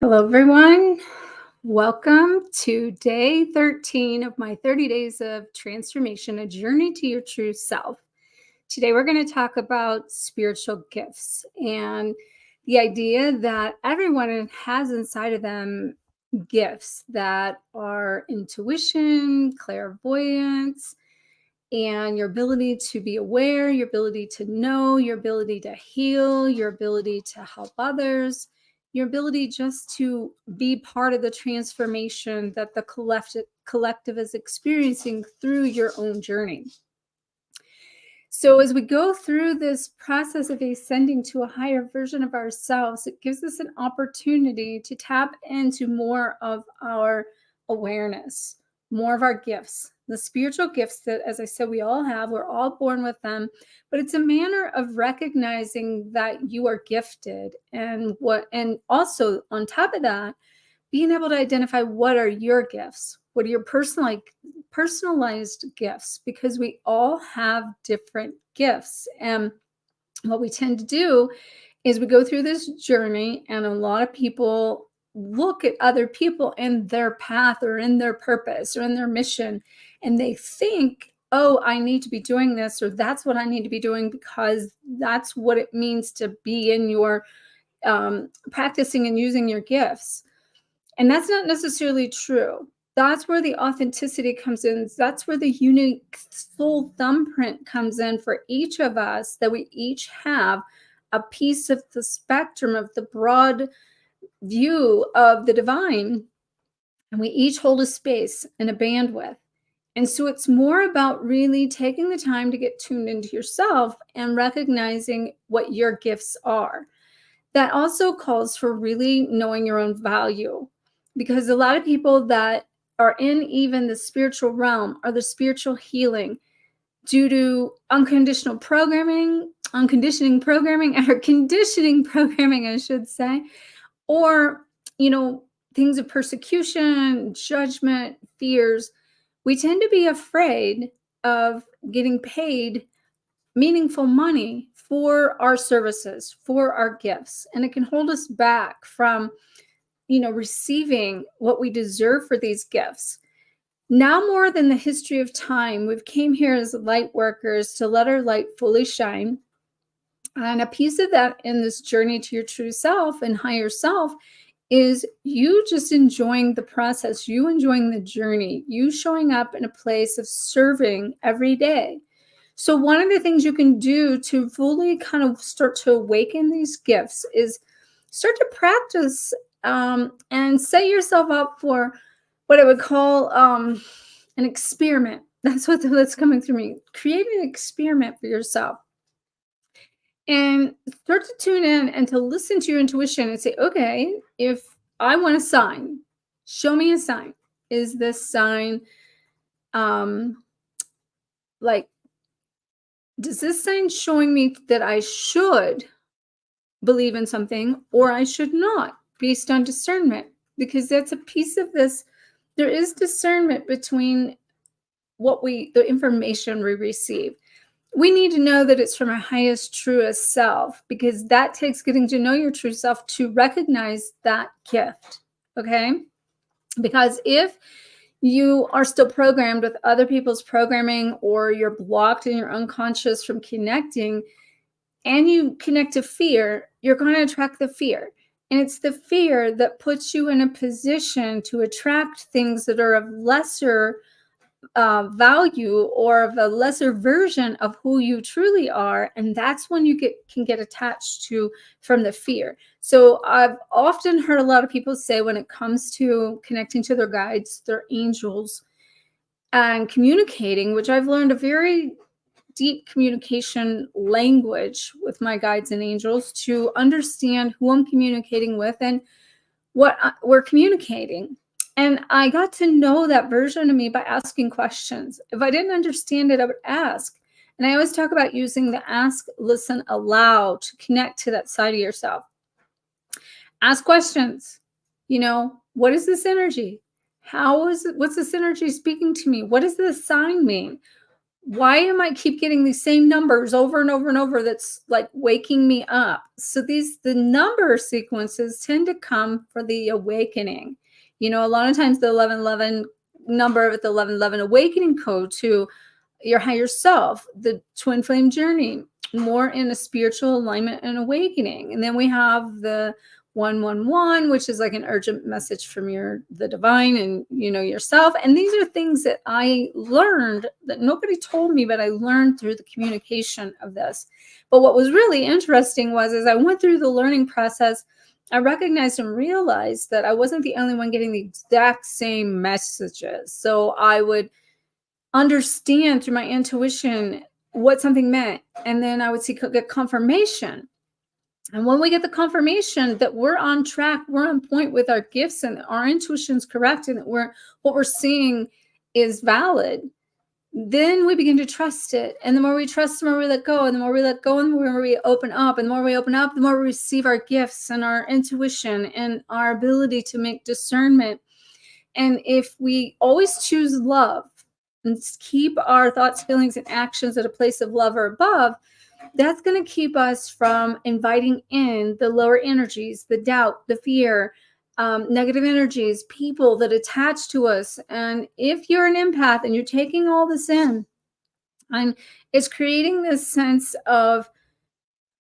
Hello, everyone. Welcome to day 13 of my 30 days of transformation, a journey to your true self. Today, we're going to talk about spiritual gifts and the idea that everyone has inside of them gifts that are intuition, clairvoyance, and your ability to be aware, your ability to know, your ability to heal, your ability to help others, your ability just to be part of the transformation that the collective is experiencing through your own journey. So, as we go through this process of ascending to a higher version of ourselves, it gives us an opportunity to tap into more of our awareness, more of our gifts, the spiritual gifts that, as I said, we all have. We're all born with them, but it's a manner of recognizing that you are gifted, and also on top of that, being able to identify what are your gifts, what are your personalized gifts, because we all have different gifts. And what we tend to do is we go through this journey, and a lot of people look at other people in their path or in their purpose or in their mission, and they think, oh, I need to be doing this, or that's what I need to be doing because that's what it means to be in your practicing and using your gifts. And that's not necessarily true. That's where the authenticity comes in. That's where the unique soul thumbprint comes in for each of us, that we each have a piece of the spectrum of the broad view of the divine. And we each hold a space and a bandwidth. And so it's more about really taking the time to get tuned into yourself and recognizing what your gifts are. That also calls for really knowing your own value, because a lot of people that are in even the spiritual realm or the spiritual healing, due to or conditioning programming, I should say, or, things of persecution, judgment, fears, we tend to be afraid of getting paid meaningful money for our services, for our gifts. And it can hold us back from, receiving what we deserve for these gifts. Now more than the history of time, we've came here as light workers to let our light fully shine. And a piece of that in this journey to your true self and higher self is you just enjoying the process, you enjoying the journey, you showing up in a place of serving every day. So one of the things you can do to fully kind of start to awaken these gifts is start to practice and set yourself up for what I would call an experiment. That's coming through me. Create an experiment for yourself and start to tune in and to listen to your intuition and say, okay, if I want a sign, show me a sign. Is this sign like, does this sign showing me that I should believe in something or I should not, based on discernment? Because that's a piece of this. There is discernment between the information we receive. We need to know that it's from our highest, truest self, because that takes getting to know your true self to recognize that gift. Okay? Because if you are still programmed with other people's programming, or you're blocked in your unconscious from connecting, and you connect to fear, you're going to attract the fear. And it's the fear that puts you in a position to attract things that are of lesser value, or of a lesser version of who you truly are. And that's when you can get attached to from the fear. So I've often heard a lot of people say, when it comes to connecting to their guides, their angels, and communicating, which I've learned a very deep communication language with my guides and angels to understand who I'm communicating with and what we're communicating. And I got to know that version of me by asking questions. If I didn't understand it, I would ask. And I always talk about using the ask, listen, allow to connect to that side of yourself. Ask questions. What is this energy? What's this energy speaking to me? What does this sign mean? why am I keep getting these same numbers over and over and over that's like waking me up? So the number sequences tend to come for the awakening. A lot of times the 1111 number with the 1111 awakening code to your higher self, the twin flame journey, more in a spiritual alignment and awakening. And then we have the 111, which is like an urgent message from the divine and yourself. And these are things that I learned that nobody told me, but I learned through the communication of this. But what was really interesting was, as I went through the learning process, I recognized and realized that I wasn't the only one getting the exact same messages. So I would understand through my intuition what something meant, and then I would get confirmation. And when we get the confirmation that we're on track, we're on point with our gifts, and our intuition's correct, and that what we're seeing is valid, then we begin to trust it. And the more we trust, the more we let go, and the more we let go, and the more we open up, and the more we open up, the more we receive our gifts and our intuition and our ability to make discernment. And if we always choose love and keep our thoughts, feelings, and actions at a place of love or above, that's going to keep us from inviting in the lower energies, the doubt, the fear, negative energies, people that attach to us. And if you're an empath and you're taking all this in, and it's creating this sense of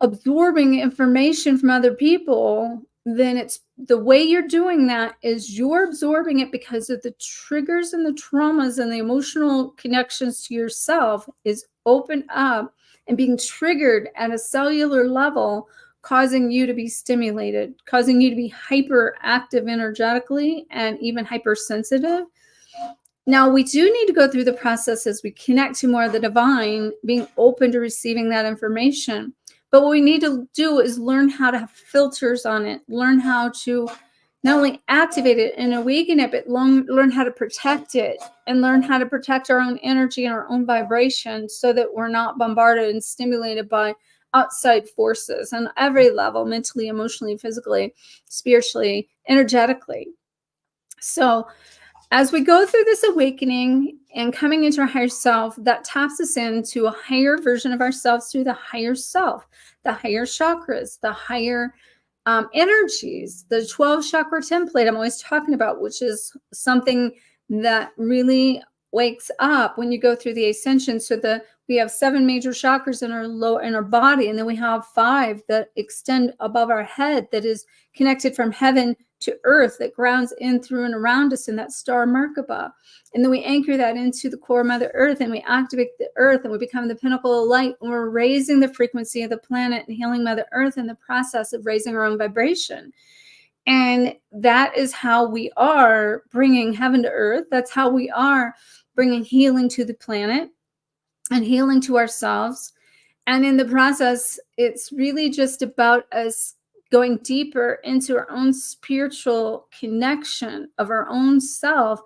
absorbing information from other people, then it's the way you're doing that is you're absorbing it because of the triggers and the traumas and the emotional connections to yourself is open up and being triggered at a cellular level, causing you to be stimulated, causing you to be hyperactive energetically and even hypersensitive. Now, we do need to go through the process as we connect to more of the divine, being open to receiving that information. But what we need to do is learn how to have filters on it, learn how to not only activate it and awaken it, but learn how to protect it and learn how to protect our own energy and our own vibration so that we're not bombarded and stimulated by outside forces on every level, mentally, emotionally, physically, spiritually, energetically. So as we go through this awakening and coming into our higher self, that taps us into a higher version of ourselves through the higher self, the higher chakras, the higher energies, the 12 chakra template I'm always talking about, which is something that really wakes up when you go through the ascension. So we have 7 major chakras in our body, and then we have 5 that extend above our head, that is connected from heaven to earth, that grounds in through and around us in that star Merkaba. And then we anchor that into the core Mother Earth, and we activate the earth, and we become the pinnacle of light, and we're raising the frequency of the planet and healing Mother Earth in the process of raising our own vibration. And that is how we are bringing heaven to earth. That's how we are bringing healing to the planet and healing to ourselves. And in the process, it's really just about us going deeper into our own spiritual connection of our own self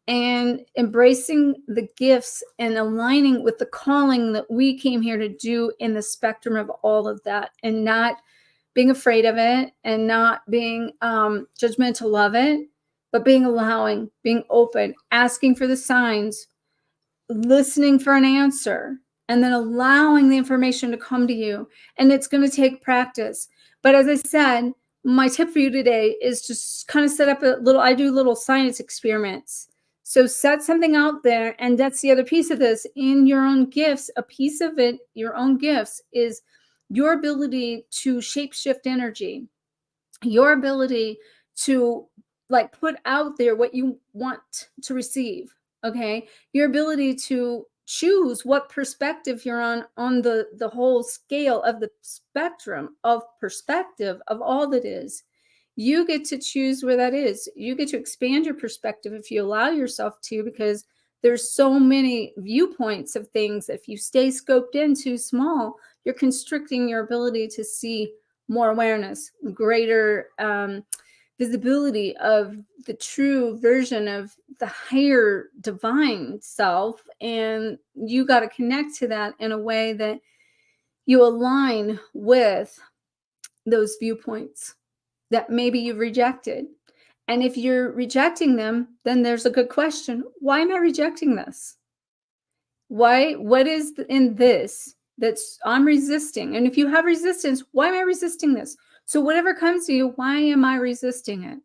and embracing the gifts and aligning with the calling that we came here to do in the spectrum of all of that, and not being afraid of it and not being judgmental of it, but being allowing, being open, asking for the signs, listening for an answer, and then allowing the information to come to you. And it's going to take practice. But as I said, my tip for you today is to kind of set up I do little science experiments. So set something out there. And that's the other piece of this. In your own gifts, a piece of it, your own gifts, is your ability to shapeshift energy, your ability to put out there what you want to receive. Okay, your ability to choose what perspective you're on the whole scale of the spectrum of perspective of all that is. You get to choose where that is. You get to expand your perspective if you allow yourself to, because there's so many viewpoints of things. If you stay scoped in too small, you're constricting your ability to see more awareness, greater visibility of the true version of the higher divine self. And you got to connect to that in a way that you align with those viewpoints that maybe you've rejected. And if you're rejecting them, then there's a good question. Why am I rejecting this? What is in this that's I'm resisting? And if you have resistance, why am I resisting this? So whatever comes to you, why am I resisting it?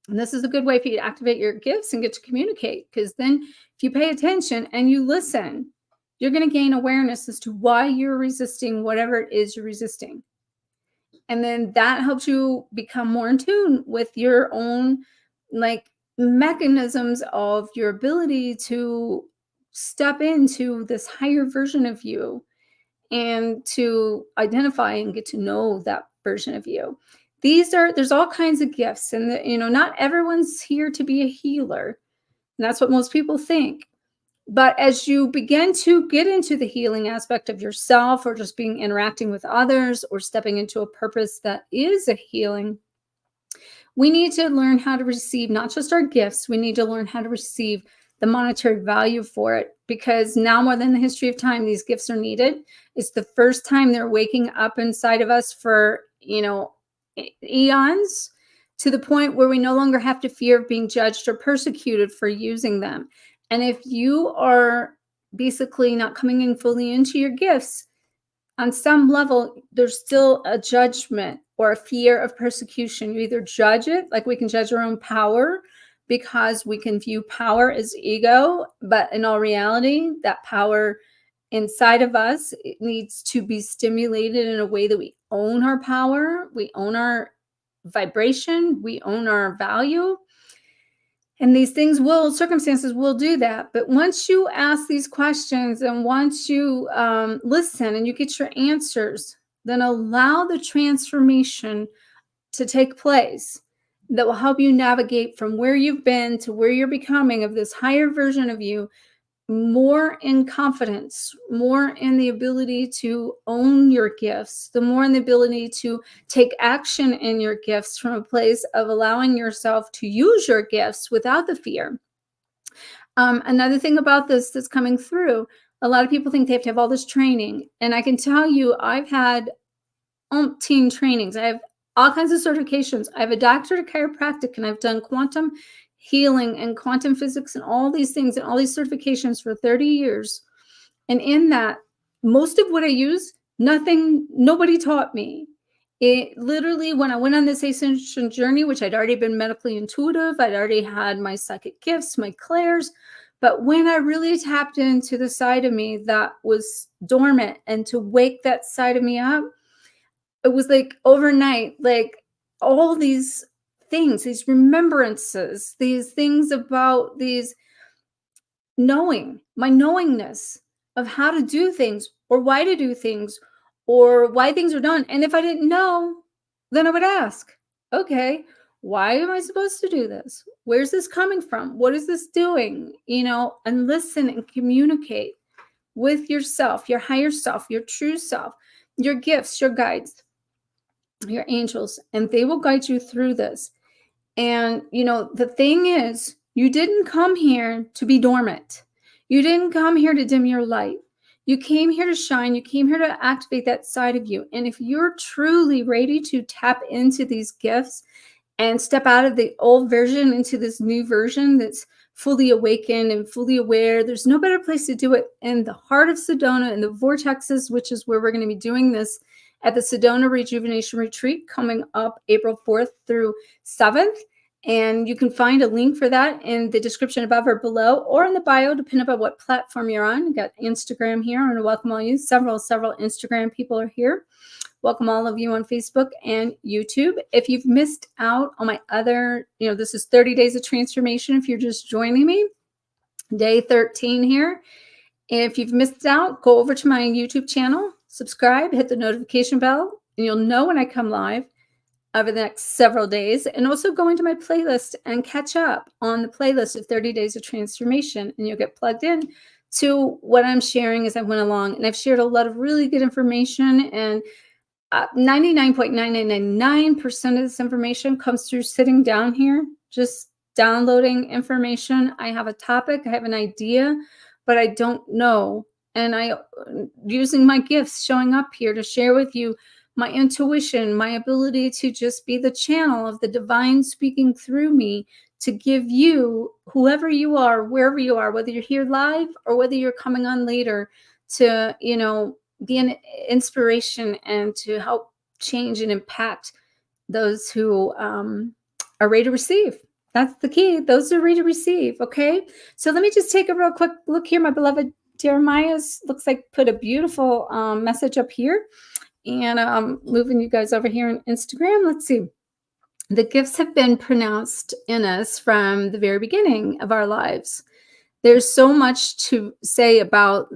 And this is a good way for you to activate your gifts and get to communicate, because then if you pay attention and you listen, you're going to gain awareness as to why you're resisting whatever it is you're resisting. And then that helps you become more in tune with your own like mechanisms of your ability to step into this higher version of you and to identify and get to know that version of you. There's all kinds of gifts, and not everyone's here to be a healer. And that's what most people think. But as you begin to get into the healing aspect of yourself, or just being interacting with others, or stepping into a purpose that is a healing, we need to learn how to receive not just our gifts, we need to learn how to receive the monetary value for it, because now more than the history of time, these gifts are needed. It's the first time they're waking up inside of us for, eons, to the point where we no longer have to fear of being judged or persecuted for using them. And if you are basically not coming in fully into your gifts, on some level, there's still a judgment or a fear of persecution. You either judge it, like we can judge our own power, because we can view power as ego, but in all reality, that power inside of us, it needs to be stimulated in a way that we own our power, we own our vibration, we own our value. And these circumstances will do that. But once you ask these questions, and once you listen and you get your answers, then allow the transformation to take place that will help you navigate from where you've been to where you're becoming of this higher version of you, more in confidence, more in the ability to own your gifts, the more in the ability to take action in your gifts from a place of allowing yourself to use your gifts without the fear. Another thing about this that's coming through, a lot of people think they have to have all this training. And I can tell you, I've had umpteen trainings. I have all kinds of certifications. I have a doctorate of chiropractic, and I've done quantum healing and quantum physics and all these things and all these certifications for 30 years. And in that, most of what I use, nobody taught me. It literally, when I went on this ascension journey, which I'd already been medically intuitive, I'd already had my psychic gifts, my clairs. But when I really tapped into the side of me that was dormant, and to wake that side of me up, it was like overnight, like all these things, these remembrances, these things about these my knowingness of how to do things, or why to do things, or why things are done. And if I didn't know, then I would ask, okay, why am I supposed to do this? Where's this coming from? What is this doing? And listen and communicate with yourself, your higher self, your true self, your gifts, your guides, your angels, and they will guide you through this. And, the thing is, you didn't come here to be dormant. You didn't come here to dim your light. You came here to shine. You came here to activate that side of you. And if you're truly ready to tap into these gifts and step out of the old version into this new version that's fully awakened and fully aware, there's no better place to do it in the heart of Sedona, in the vortexes, which is where we're going to be doing this at the Sedona Rejuvenation Retreat coming up April 4th through 7th. And you can find a link for that in the description above or below, or in the bio, depending on what platform you're on. You've got Instagram here. I want to welcome all you. Several Instagram people are here. Welcome all of you on Facebook and YouTube. If you've missed out on my other, this is 30 Days of Transformation. If you're just joining me, day 13 here. If you've missed out, go over to my YouTube channel, subscribe, hit the notification bell, and you'll know when I come live over the next several days. And also go into my playlist and catch up on the playlist of 30 Days of Transformation, and you'll get plugged in to what I'm sharing as I went along. And I've shared a lot of really good information, and 99.9999% of this information comes through sitting down here, just downloading information. I have a topic, I have an idea, but I don't know. And I using my gifts, showing up here to share with you my intuition, my ability to just be the channel of the divine speaking through me to give you, whoever you are, wherever you are, whether you're here live or whether you're coming on later, to, be an inspiration and to help change and impact those who are ready to receive. That's the key. Those are ready to receive. Okay. So let me just take a real quick look here. My beloved Jeremiah's looks like put a beautiful message up here. And moving you guys over here on Instagram. Let's see. The gifts have been pronounced in us from the very beginning of our lives. There's so much to say about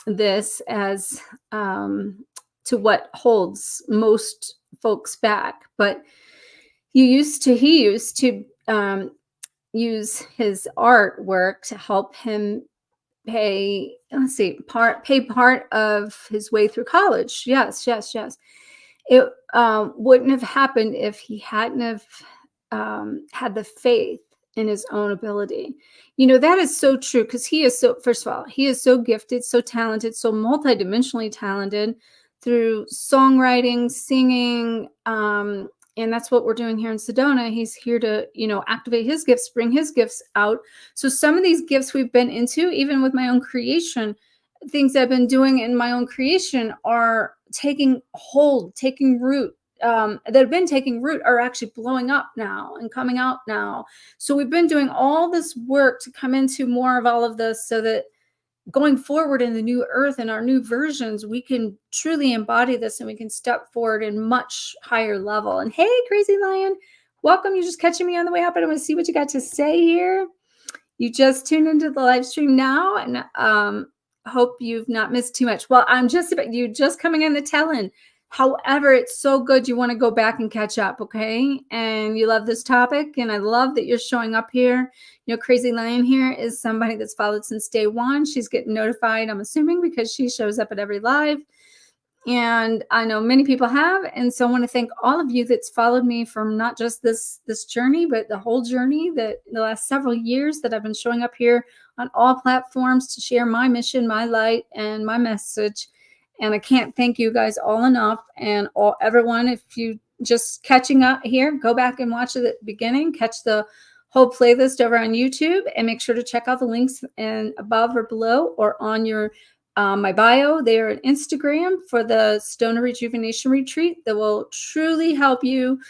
this as to what holds most folks back. But he used to use his artwork to help him pay part of his way through college. Yes. It wouldn't have happened if he hadn't have had the faith in his own ability. That is so true, because he is so, first of all, he is so gifted, so talented, so multidimensionally talented through songwriting, singing, and that's what we're doing here in Sedona. He's here to, activate his gifts, bring his gifts out. So some of these gifts we've been into, even with my own creation, things I've been doing in my own creation are taking hold, taking root, that have been taking root are actually blowing up now and coming out now. So we've been doing all this work to come into more of all of this, so that going forward in the new earth and our new versions, we can truly embody this and we can step forward in much higher level. And hey, Crazy Lion, welcome. You're just catching me on the way up. I want to see what you got to say here. You just tuned into the live stream now, and hope you've not missed too much. Well, I'm just about you just coming in the tell-in. However, it's so good you want to go back and catch up, okay? And you love this topic, and I love that you're showing up here. Crazy Lion here is somebody that's followed since day one. She's getting notified, I'm assuming, because she shows up at every live. And I know many people have. And so I want to thank all of you that's followed me from not just this journey, but the whole journey, that the last several years that I've been showing up here on all platforms to share my mission, my light, and my message. And I can't thank you guys all enough. And everyone, if you just catching up here, go back and watch it at the beginning, catch the whole playlist over on YouTube, and make sure to check out the links above or below or on your my bio there on Instagram for the Sedona Rejuvenation Retreat that will truly help you,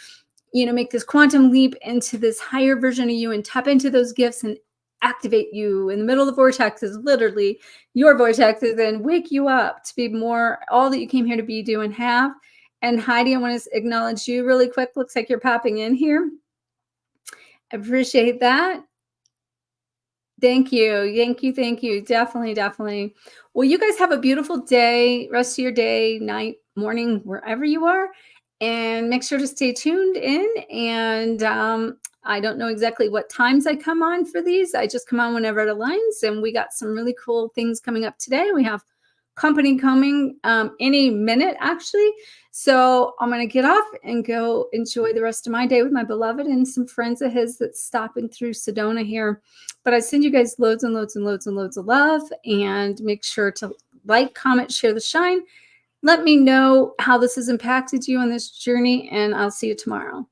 make this quantum leap into this higher version of you and tap into those gifts and activate you in the middle of the vortexes, literally your vortexes, and wake you up to be more all that you came here to be, do, and have. And Heidi, I want to acknowledge you really quick. Looks like you're popping in here. I appreciate that. Thank you. Definitely. Well, you guys have a beautiful day, rest of your day, night, morning, wherever you are. And make sure to stay tuned in. And I don't know exactly what times I come on for these. I just come on whenever it aligns. And we got some really cool things coming up today. We have company coming any minute, actually. So I'm going to get off and go enjoy the rest of my day with my beloved and some friends of his that's stopping through Sedona here. But I send you guys loads and loads of love, and make sure to like, comment, share the shine. Let me know how this has impacted you on this journey, and I'll see you tomorrow.